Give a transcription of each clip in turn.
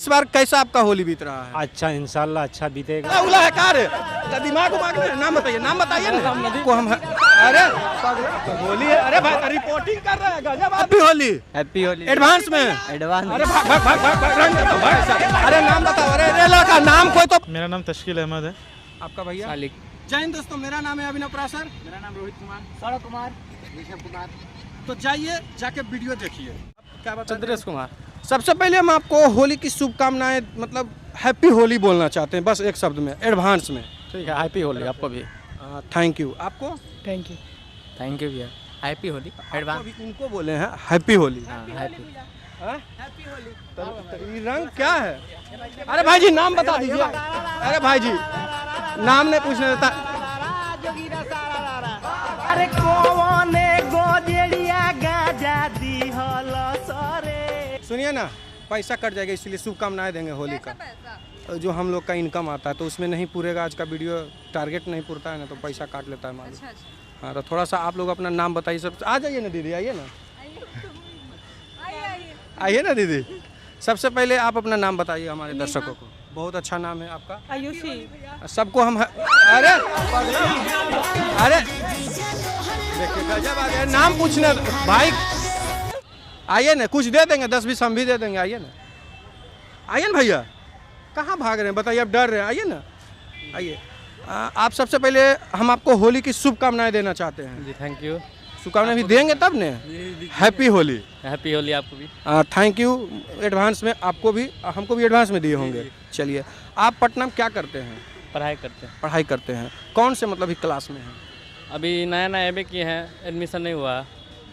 इस बार कैसा आपका होली बीत रहा है? अच्छा, इंशाल्लाह अच्छा बीतेगा। उला है कार दिमाग नाम बताइए ना को हम अरे होली है। अरे भाई रिपोर्टिंग कर रहे हैं गजब। Happy Holi. Happy Holi advance में। एडवांस। अरे भाग रंग तो भाई। अरे नाम बताओ। अरे रेला का नाम कोई तो। मेरा नाम तशकील अहमद है। आपका भैया? सालिक। जय हिंद दोस्तों, मेरा नाम है अभिनव पराशर। मेरा नाम रोहित कुमार, सौरभ कुमार, ऋषभ कुमार। तो जाइए जाके वीडियो देखिए। क्या बात? चंद्रेश कुमार। सबसे पहले हम आपको होली की शुभकामनाएं मतलब हैप्पी होली बोलना चाहते हैं, बस एक शब्द में, एडवांस में। ठीक है, हैप्पी होली आपको भी। Thank you. आपको? Thank you. थैंक यू भैया। Happy Holi advance. अभी उनको बोले हैं हैप्पी होली। हैप्पी होली। तो ये रंग क्या है? अरे भाई जी नाम बता दीजिए। अरे भाई जी नाम नहीं पूछने देता। अरे कौने गोजेड़िया गाजा दी हलो सरे। सुनिए ना, पैसा कट जाएगा इसलिए शुभकामनाएं देंगे होली का। जो हम लोग का इनकम आता है तो उसमें नहीं पूरेगा। आज का वीडियो टारगेट नहीं पूरता है ना तो पैसा काट लेता है मालूम। हाँ तो थोड़ा सा आप लोग अपना नाम बताइए। सब आ जाइए ना दीदी, आइए ना, आइए ना दीदी। सबसे पहले आप अपना नाम बताइए हमारे दर्शकों को। बहुत अच्छा नाम है आपका। आयुषी। सबको हम अरे अरे देखिए गजब आ गया नाम पूछने भाई। आइए ना, कुछ दे देंगे, 10-20 हम भी दे देंगे। आइए ना, आइए ना भैया। कहाँ भाग रहे हैं बताइए? आप डर रहे हैं? आइए ना, आइए। आप सबसे पहले हम आपको होली की शुभकामनाएं देना चाहते हैं। जी थैंक यू। शुभकामनाएं भी देंगे तब ने। हैप्पी होली। हैप्पी होली आपको भी। थैंक यू एडवांस में। आपको भी, हमको भी एडवांस में दिए होंगे। चलिए, आप पटना में क्या करते हैं? पढ़ाई करते हैं। पढ़ाई करते हैं। कौन से मतलब क्लास में हैं? अभी नया नया एमए किए हैं, एडमिशन नहीं हुआ।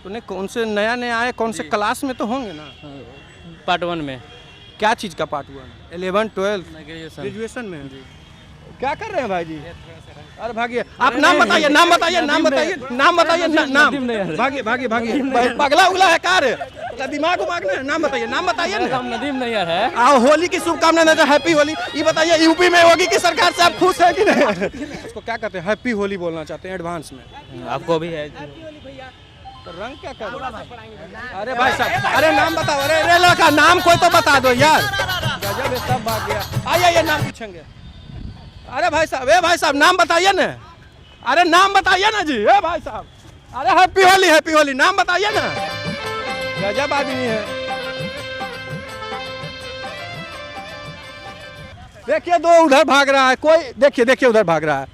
तो नहीं, कौन से नया आए, कौन से क्लास में तो होंगे ना? पार्ट 1 में। क्या चीज़ का पार्ट 1? 11, 12, ग्रेजुएशन। ग्रेजुएशन में। क्या कर रहे हैं भाई जी? अरे भागिए, आप नाम बताइए, नाम बताइए, नाम बताइए, नाम बताइए, नाम। भागिए भागिए भागिए, पगला उगला है कार दिमाग नाम बताइए, नाम बताइए ना। नदीम नैयर है। होली की शुभकामनाएं, हैप्पी होली। ये बताइए यूपी में होगी की सरकार से आप खुश है कि नहीं? उसको क्या कहते हैं? हैप्पी होली बोलना चाहते हैं एडवांस में। आपको भी है। तो रंग क्या कर? अरे भाई साहब, अरे नाम बताओ। अरे रेला का नाम कोई तो बता दो यार। गजब है, सब भाग गया। आइए नाम पूछेंगे। अरे भाई साहब, ए भाई साहब नाम बताइए ना। अरे नाम बताइए ना जी। ए भाई साहब, अरे हैप्पी होली, नाम बताइए ना। गजब आदमी है। देखिए दो उधर भाग रहा है कोई। देखिए उधर भाग रहा है।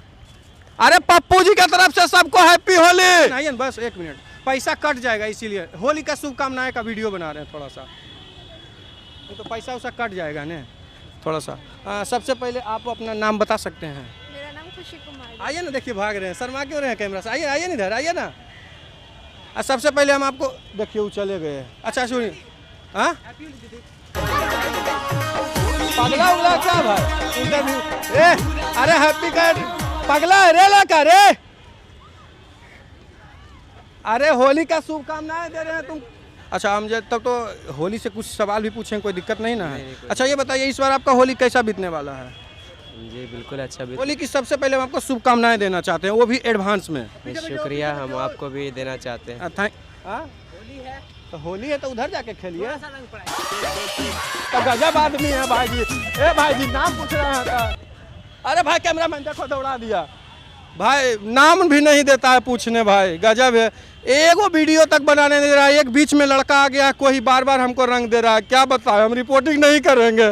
अरे पप्पू जी की तरफ से सबको हैप्पी होली। नहीं बस 1 मिनट, पैसा कट जाएगा इसीलिए होली का शुभकामनाएं का वीडियो बना रहे हैं। थोड़ा सा तो पैसा उसा कट जाएगा ना थोड़ा सा। सबसे पहले आप अपना नाम बता सकते हैं? मेरा नाम खुशी कुमार। आइए ना, देखिए भाग रहे हैं, शर्मा क्यों रहे हैं कैमरा से? आइए ना इधर, आइए ना। सबसे पहले हम आपको देखिए वो चले गए। अच्छा सुनिए, हाँ पगला उगला क्या भाई इंटरव्यू? अरे हैप्पी का पगला है रेला का रे। अरे होली का शुभकामनाएं दे रहे हैं तुम। अच्छा हम तब तो होली से कुछ सवाल भी पूछें, कोई दिक्कत नहीं ना है? अच्छा ये बताइए इस बार आपका होली कैसा बीतने वाला है? जी बिल्कुल अच्छा भी। होली की सबसे पहले हम आपको शुभकामनाएं देना चाहते हैं, वो भी एडवांस में। शुक्रिया, हम आपको भी देना चाहते हैं। होली है तो होली है तो उधर जाके खेलिए। तो गजब आदमी है भाई जी। ए भाई जी नाम पूछ रहे हैं। अरे भाई कैमरा मैन देखो दौड़ा दिया भाई, नाम भी नहीं देता है पूछने। भाई गजब है, एगो वीडियो तक बनाने नहीं दे रहा है। एक बीच में लड़का आ गया, कोई बार बार हमको रंग दे रहा है। क्या बताएं, हम रिपोर्टिंग नहीं करेंगे।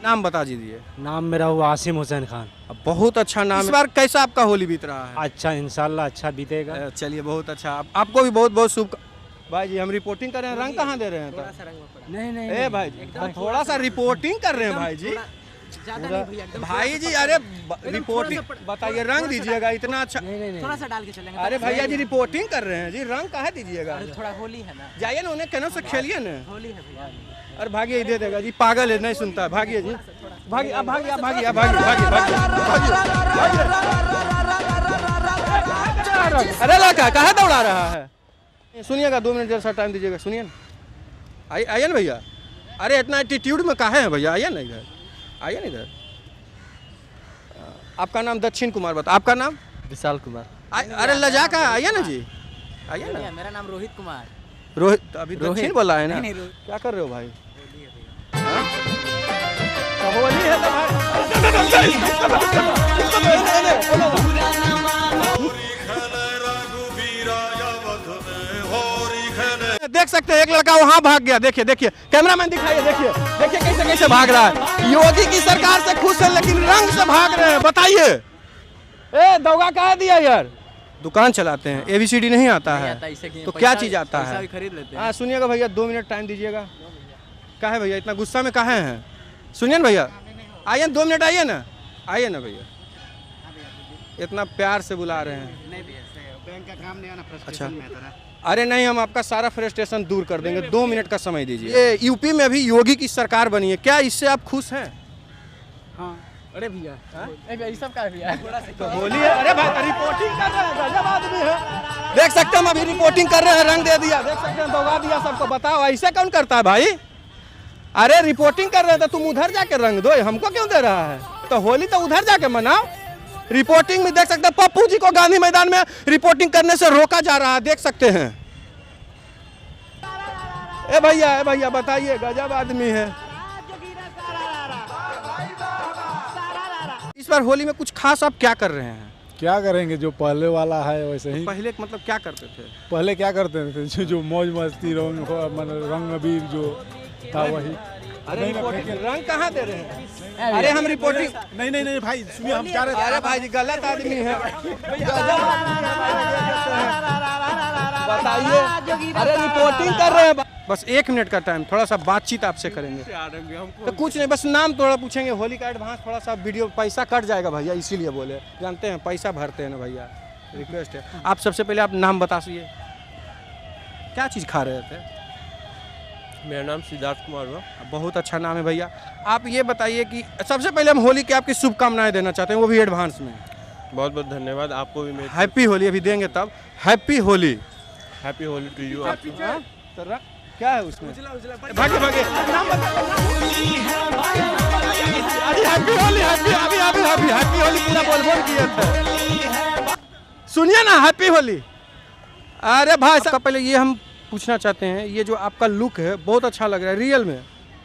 नाम बता दीजिए। नाम मेरा हुआ आसिम हुसैन खान। बहुत अच्छा नाम। इस बार कैसा आपका होली बीत रहा है? अच्छा, इंशाल्लाह अच्छा बीतेगा। चलिए बहुत अच्छा। आपको भी बहुत बहुत शुभ। भाई जी हम रिपोर्टिंग कर रहे हैं, रंग कहाँ दे रहे हैं? थोड़ा सा रंग नहीं ए भाई जी थोड़ा सा रिपोर्टिंग कर रहे हैं भाई जी। भाई जी अरे रिपोर्टिंग बताइए, रंग दीजिएगा इतना अच्छा। थोड़ा सा डाल के चलेंगे। अरे भैया जी रिपोर्टिंग कर रहे हैं जी, रंग कहाँ दीजिएगा? थोड़ा होली है ना, जाइए ना, उन्हें कहना से खेलिए ना। होली है भैया। अरे भागिए दे देगा जी, पागल है नहीं सुनता है। भागिए जी, भागिए अब भागिए अब भागिए अब भागिए भागिए भागिए। अरे लड़का कहाँ दौड़ा रहा है? सुनिएगा 2 मिनट जैसा टाइम दीजिएगा। सुनिए ना, आइए ना भैया। अरे इतना एटीट्यूड में कहाँ है भैया? आइए ना इधर, आइए ना इधर। आपका नाम दक्षिण कुमार बता। आपका नाम? विशाल कुमार। अरे लजा का आइए ना जी, आइए ना। मेरा नाम रोहित कुमार। रोहित अभी दक्षिण बोला है ना? क्या कर रहे हो भाई? देख सकते हैं एक लड़का वहां भाग गया। देखिए देखिए कैमरामैन दिखाइए, देखिए देखिए कैसे कैसे भाग रहा है। योगी की सरकार से खुश है लेकिन रंग से भाग रहे हैं। बताइए ए दौगा कहा दिया यार। दुकान चलाते हैं, ABCD नहीं आता है तो क्या चीज आता है? खरीद लेते हैं। हाँ सुनिएगा भैया, 2 मिनट टाइम दीजिएगा। क्या है भैया इतना गुस्सा में कहाँ हैं? सुनिए ना भैया, आइए 2 मिनट, आइए ना, आइए ना भैया, इतना प्यार से बुला रहे हैं। बैंक का काम नहीं आना, अच्छा में है। अरे नहीं, हम आपका सारा फ्रस्ट्रेशन दूर कर देंगे। 2 मिनट का समय दीजिए। ये यूपी में अभी योगी की सरकार बनी है, क्या इससे आप खुश हैं? हाँ अरे भैया, ये सब का है भैया? तो होली है। अरे भाई रिपोर्टिंग कर रहे हैं, गजब आदमी है। देख सकते हैं हम अभी रिपोर्टिंग कर रहे हैं, रंग दे दिया। देख सकते हैं दौगा दिया सबको। बताओ ऐसे कौन करता है भाई? अरे रिपोर्टिंग कर रहे थे तुम, उधर जाके रंग दो, हमको क्यों दे रहा है? तो होली तो उधर जाके मनाओ। रिपोर्टिंग में देख सकते हैं पप्पू जी को गांधी मैदान में रिपोर्टिंग करने से रोका जा रहा है, देख सकते हैं। ए भैया बताइए, गजब आदमी है। इस बार होली में कुछ खास आप क्या कर रहे हैं? क्या करेंगे, जो पहले वाला है वैसे ही। पहले मतलब क्या करते थे? पहले क्या करते थे, जो मौज मस्ती रंग अबीर जो था वही। अरे रंग कहाँ दे रहे हैं? अरे हम रिपोर्टिंग नहीं भाई सुनिए, हम क्या रहे। अरे भाई जी गलत आदमी है। बताइए, अरे रिपोर्टिंग कर रहे हैं। बस 1 मिनट का टाइम, थोड़ा सा बातचीत आपसे करेंगे। तो कुछ नहीं, बस नाम थोड़ा पूछेंगे। होली का एडवांस थोड़ा सा वीडियो पैसा कट जाएगा भैया, इसीलिए बोले। जानते हैं पैसा भरते हैं ना भैया, रिक्वेस्ट है। आप सबसे पहले आप नाम बता दीजिए, क्या चीज़ खा रहे थे? मेरा नाम सिद्धार्थ कुमार हुआ। बहुत अच्छा नाम है भैया। आप ये बताइए कि सबसे पहले हम होली की आपकी शुभकामनाएं देना चाहते हैं, वो भी एडवांस में। बहुत बहुत धन्यवाद, आपको भी मेरी हैप्पी होली अभी देंगे तब। Happy Holi. Happy Holi to you. क्या है उसमें? भागे भागे हैप्पी होली, हैप्पी होली पूरा बोल किया था। सुनिए ना, हैप्पी होली। अरे भाई साहब, पहले ये हम पूछना चाहते हैं, ये जो आपका लुक है बहुत अच्छा लग रहा है, रियल में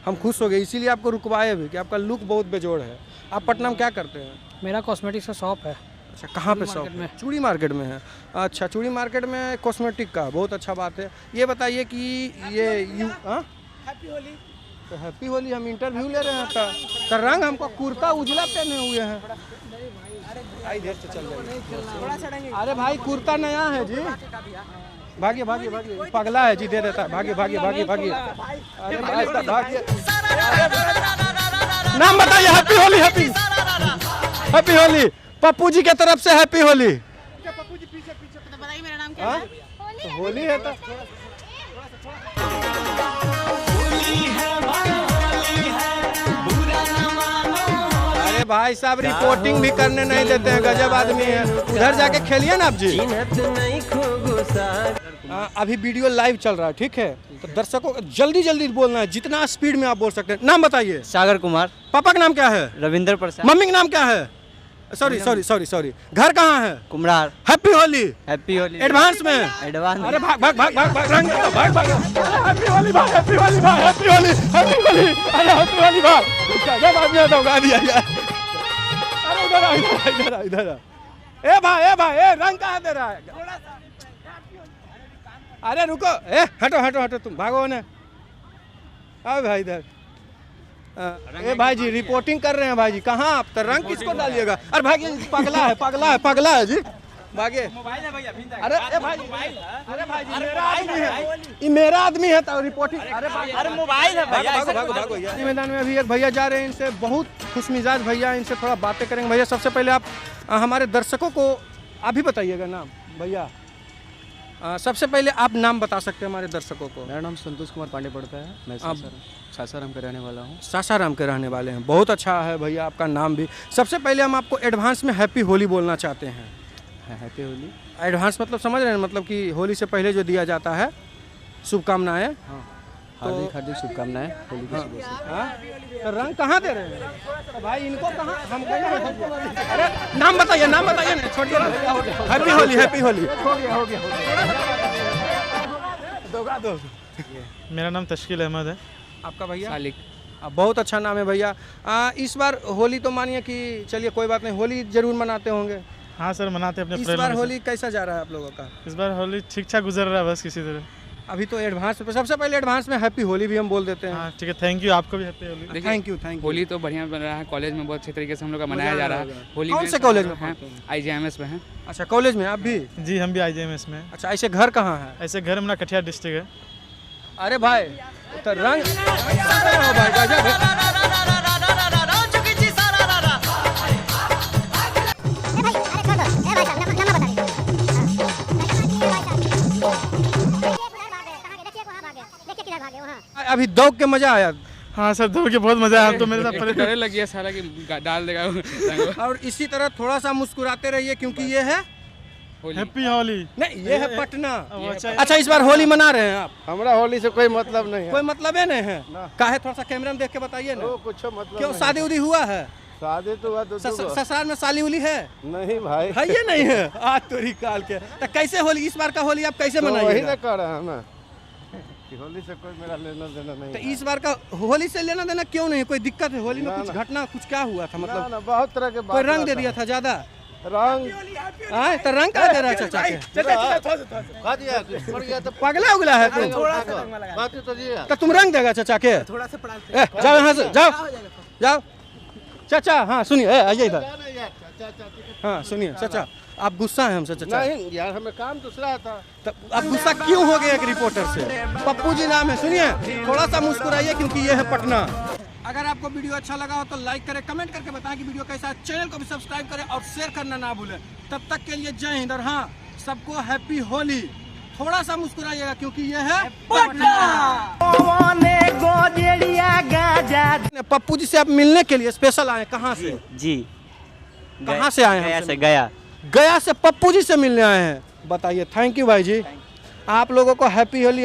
हम खुश हो गए, इसीलिए आपको रुकवाए भी कि आपका लुक बहुत बेजोड़ है। आप पटना में क्या करते हैं? मेरा कॉस्मेटिक्स का शॉप है। अच्छा, कहाँ पे शॉप है? चूड़ी मार्केट में है। अच्छा, चूड़ी मार्केट में कॉस्मेटिक का, बहुत अच्छा बात है। ये बताइए कि ये हैप्पी होली। तो हैप्पी होली हम इंटरव्यू ले रहे हैं तो रंग हमको कुर्ता उजला पहने हुए हैं। इधर से चल जाइए। अरे भाई कुर्ता नया है जी। भागिए भागिए भागिए, पगला है जी, दे देता है। भागिए भागिए भागिए भागिए। अरे भाई साहब भागिए। नाम बताइए। Happy Holi, happy Holi. पप्पू जी की तरफ से हैप्पी होली। पप्पू जी पीछे तो बताइए मेरा नाम क्या है? होली है तो अरे भाई साहब रिपोर्टिंग भी करने नहीं देते हैं, गजब आदमी है। उधर जाके खेलिए ना आप जी। अभी वीडियो लाइव चल रहा है, ठीक है? तो दर्शकों को जल्दी जल्दी बोलना है, जितना स्पीड में आप बोल सकते हैं। नाम बताइए। सागर कुमार। पापा का नाम क्या है? रविंद्र प्रसाद। मम्मी का नाम क्या है? सॉरी घर कहाँ है? Kumhrar. Happy Holi. Happy Holi advance में। एडवांस। अरे भाग भाग भाग भाग भाग रंग भाग भाग। हैप्पी होली भाई, हैप्पी होली भाई, हैप्पी होली, हैप्पी होली। अरे हैप्पी होली भाई, जब आदमी दौगा दिया यार। अरे इधर ए भाई ए रंग कहाँ दे रहा है? अरे रुको, ए हटो तुम, भागो ना। आओ भाई इधर। ए भाई जी रिपोर्टिंग कर रहे हैं भाई जी। कहाँ आप? तो रंग किसको डालिएगा? अरे भाई पगला है जी, भागे। अरे ए भाई, अरे भाई जी मेरा आदमी है, ये मेरा आदमी है तो रिपोर्टिंग। अरे मोबाइल है भैया, भागो यार। मैदान में अभी एक भैया जा रहे हैं, इनसे बहुत खुशमिजाज भैया, इनसे थोड़ा बातें करेंगे। भैया सबसे पहले आप हमारे दर्शकों को अभी बताइएगा नाम भैया। सबसे पहले आप नाम बता सकते हैं हमारे दर्शकों को? मेरा नाम संतोष कुमार पांडे पड़ता है। मैं सासाराम के रहने वाला हूँ। सासाराम के रहने वाले हैं, बहुत अच्छा है भैया आपका नाम भी। सबसे पहले हम आपको एडवांस में हैप्पी होली बोलना चाहते हैं। हैप्पी होली। एडवांस मतलब समझ रहे हैं, मतलब कि होली से पहले जो दिया जाता है शुभकामनाएं। हाँ, हार्दिक शुभकामनाएं होली की शुभ से। हाँ, तो रंग कहाँ दे रहे हैं? तो भाई इनको कहाँ, हमको। अरे नाम बताइए ना, छोड़िए ना। हैप्पी होली। हो गया। दो। मेरा नाम तश्कील अहमद है। आपका भैया? बहुत अच्छा नाम है भैया। इस बार होली तो मानिए कि चलिए कोई बात नहीं, होली जरूर मनाते होंगे। हाँ सर, मनाते अपने इस बार होली कैसा जा रहा है आप लोगों का? इस बार होली ठीक ठाक गुजर रहा है, बस किसी तरह। अभी तो एडवांस में, सबसे पहले एडवांस में हैप्पी होली भी हम बोल देते हैं। हाँ ठीक है, थैंक यू, आपको भी happy Holi. Thank you. Holi तो बढ़िया बन रहा है, कॉलेज में बहुत अच्छे तरीके से हम लोग का मनाया जा रहा है होली। कौन से कॉलेज में हैं? IJMS में है। अच्छा, कॉलेज में आप भी? जी हम भी IJMS में। अच्छा, ऐसे घर कहाँ है? ऐसे घर मेरा कटिहार डिस्ट्रिक्ट है। अरे भाई तो रंग भाई गजब है। अभी दौड़ के मजा आया। हाँ सर, दौड़ के बहुत मजा आया। तो मेरे साथ डर लग गया सारा कि डाल देगा। और इसी तरह थोड़ा सा मुस्कुराते रहिए क्योंकि ये है हैप्पी होली। नहीं, ये है पटना। अच्छा, अच्छा, इस बार होली मना रहे हैं आप? हमारा होली से कोई मतलब नहीं है। कोई मतलब ही नहीं है। काहे, थोड़ा सा कैमरा में देख के बताइए ना। कुछ मतलब क्यों, शादी उदी हुआ है? शादी तो हुआ, ससुराल में साली उली है? नहीं भाई, है ये नहीं है। आज तो निकाल के तो कैसे होली, इस बार का होली आप कैसे वही मनाइएगा? ना कर रहे हैं ना कि होली से कोई मेरा लेना देना नहीं तो है। इस बार का होली से लेना देना क्यों नहीं? कोई दिक्कत है होली में? ना, कुछ ना। घटना कुछ क्या हुआ था? ना, मतलब ना, बहुत तरह के कोई रंग दे दिया था ज्यादा? रंग तो रंग क्या दे रहा है चाचा के? खा दिया, पड़ गया तो पगला उगला है तुम? बात तो जी है। तो तुम रंग देगा चाचा के? थोड़ा सा जाओ यहाँ से, जाओ चाचा। हाँ सुनिए, आइए इधर। हाँ सुनिए चाचा, आप गुस्सा हैं हमसे चाचा? नहीं यार, हमें काम दूसरा था। तो आप गुस्सा क्यों हो गए एक रिपोर्टर से? पप्पू जी नाम है, सुनिए थोड़ा सा मुस्कुराइए क्योंकि ये है पटना। अगर आपको वीडियो अच्छा लगा हो तो लाइक करें, कमेंट करके बताएं कि वीडियो कैसा है। चैनल को भी सब्सक्राइब करें और शेयर करना ना भूलें। तब तक के लिए जय हिंद। और हाँ, सबको हैप्पी होली। थोड़ा सा मुस्कुराइएगा क्योंकि ये है पटना। पप्पू जी से आप मिलने के लिए स्पेशल आए, कहाँ से? जी, कहाँ से आए हैं? गया से गया। गया से पप्पू जी से मिलने आए हैं। बताइए। थैंक यू भाई जी, आप लोगों को हैप्पी होली।